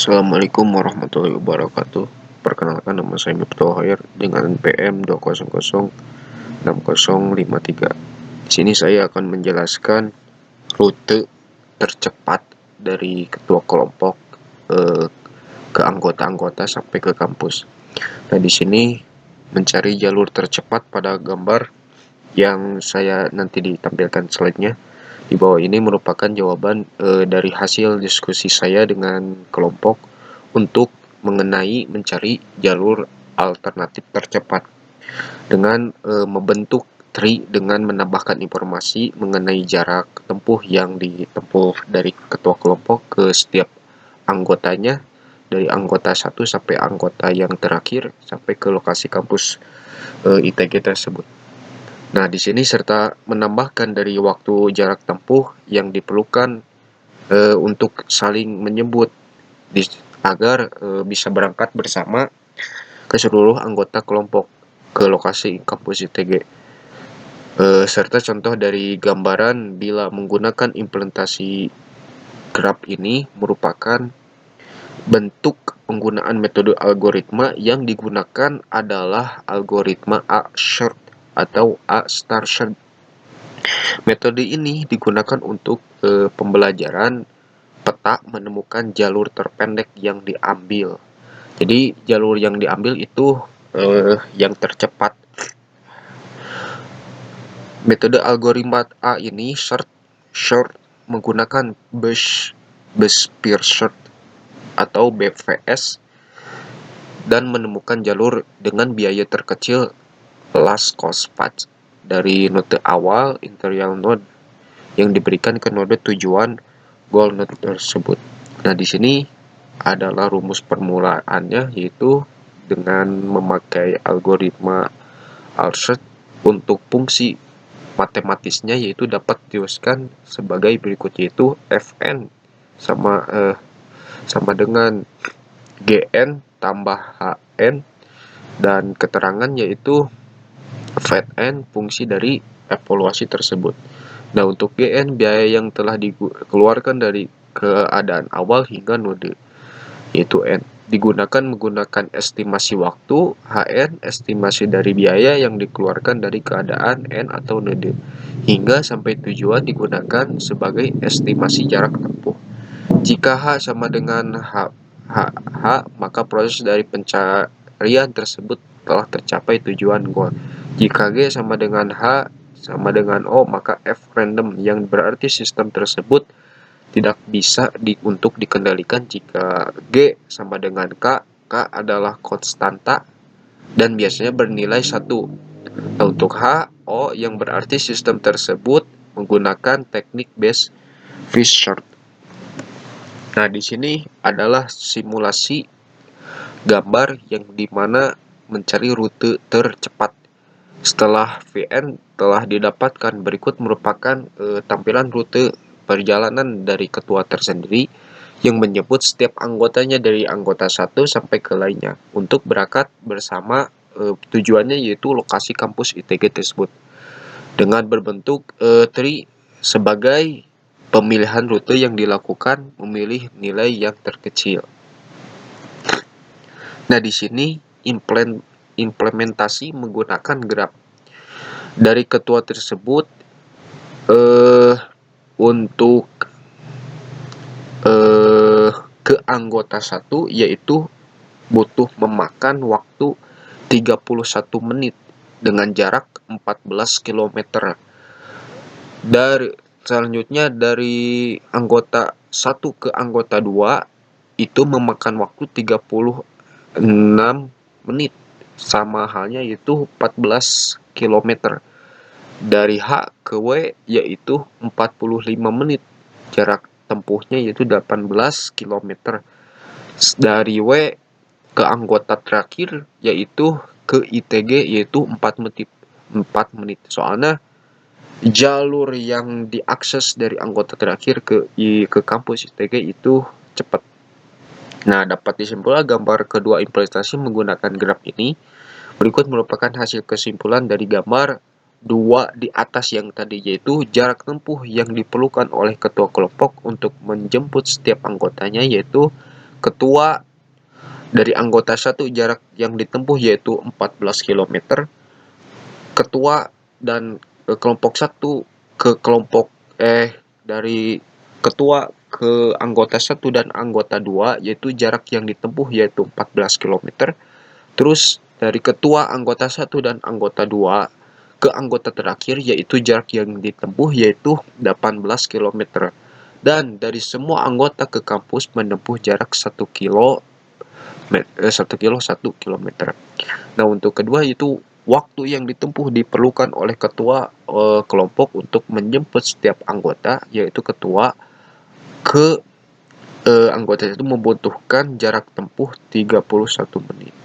Assalamualaikum warahmatullahi wabarakatuh. Perkenalkan, nama saya Miftah Khair dengan NPM 2006053. Di sini saya akan menjelaskan rute tercepat dari ketua kelompok eh, ke anggota-anggota sampai ke kampus. Nah, di sini mencari jalur tercepat pada gambar yang saya nanti ditampilkan slide-nya. Di bawah ini merupakan jawaban dari hasil diskusi saya dengan kelompok untuk mengenai mencari jalur alternatif tercepat dengan membentuk tree dengan menambahkan informasi mengenai jarak tempuh yang ditempuh dari ketua kelompok ke setiap anggotanya, dari anggota 1 sampai anggota yang terakhir sampai ke lokasi kampus ITG tersebut. Nah, di sini serta menambahkan dari waktu jarak tempuh yang diperlukan untuk saling menyebut agar bisa berangkat bersama ke seluruh anggota kelompok ke lokasi kampus ITG. Serta contoh dari gambaran bila menggunakan implementasi graph ini merupakan bentuk penggunaan metode algoritma yang digunakan adalah algoritma A-short atau A-star short. Metode ini digunakan untuk pembelajaran peta menemukan jalur terpendek yang diambil. Jadi jalur yang diambil itu yang tercepat. Metode algoritma A ini short menggunakan best first short atau BFS dan menemukan jalur dengan biaya terkecil last cost path dari node awal interior node yang diberikan ke node tujuan goal node tersebut. Nah, di sini adalah rumus permulaannya, yaitu dengan memakai algoritma Alshort untuk fungsi matematisnya, yaitu dapat dituliskan sebagai berikut, yaitu Fn sama dengan Gn tambah Hn, dan keterangan yaitu Vn fungsi dari evaluasi tersebut. Nah, untuk Gn biaya yang telah dikeluarkan dari keadaan awal hingga node, yaitu N. Digunakan menggunakan estimasi waktu, Hn estimasi dari biaya yang dikeluarkan dari keadaan N atau node, hingga sampai tujuan digunakan sebagai estimasi jarak tempuh. Jika H sama dengan H, maka proses dari pencarian tersebut telah tercapai tujuan goal. Jika G sama dengan H sama dengan O, maka F random, yang berarti sistem tersebut tidak bisa untuk dikendalikan jika G sama dengan K. K adalah konstanta dan biasanya bernilai 1. Nah, untuk H, O, yang berarti sistem tersebut menggunakan teknik best first short. Nah, di sini adalah simulasi gambar yang dimana mencari rute tercepat. Setelah Vn telah didapatkan, berikut merupakan tampilan rute perjalanan dari ketua tersendiri yang menyebut setiap anggotanya dari anggota 1 sampai ke lainnya untuk berangkat bersama, tujuannya yaitu lokasi kampus ITG tersebut, dengan berbentuk tree sebagai pemilihan rute yang dilakukan memilih nilai yang terkecil. Nah, di sini implementasi menggunakan graph dari ketua tersebut untuk ke anggota 1, yaitu butuh memakan waktu 31 menit dengan jarak 14 km. Selanjutnya dari anggota 1 ke anggota 2 itu memakan waktu 36 menit, sama halnya yaitu 14 km. Dari H ke W yaitu 45 menit, jarak tempuhnya yaitu 18 km. Dari W ke anggota terakhir yaitu ke ITG yaitu 4 menit. Soalnya jalur yang diakses dari anggota terakhir ke kampus ITG itu cepat. Nah, dapat disimpulkan gambar kedua implementasi menggunakan graf ini. Berikut merupakan hasil kesimpulan dari gambar 2 di atas yang tadi, yaitu jarak tempuh yang diperlukan oleh ketua kelompok untuk menjemput setiap anggotanya, yaitu ketua dari anggota satu jarak yang ditempuh yaitu 14 km, ketua dan kelompok satu ke kelompok dari ketua ke anggota satu dan anggota 2 yaitu jarak yang ditempuh yaitu 14 km. Terus dari ketua anggota satu dan anggota 2 ke anggota terakhir yaitu jarak yang ditempuh yaitu 18 km. Dan dari semua anggota ke kampus menempuh jarak 1 kilo 1 km. Nah, untuk kedua itu waktu yang ditempuh diperlukan oleh ketua kelompok untuk menjemput setiap anggota, yaitu ketua ke anggota itu membutuhkan jarak tempuh 31 menit.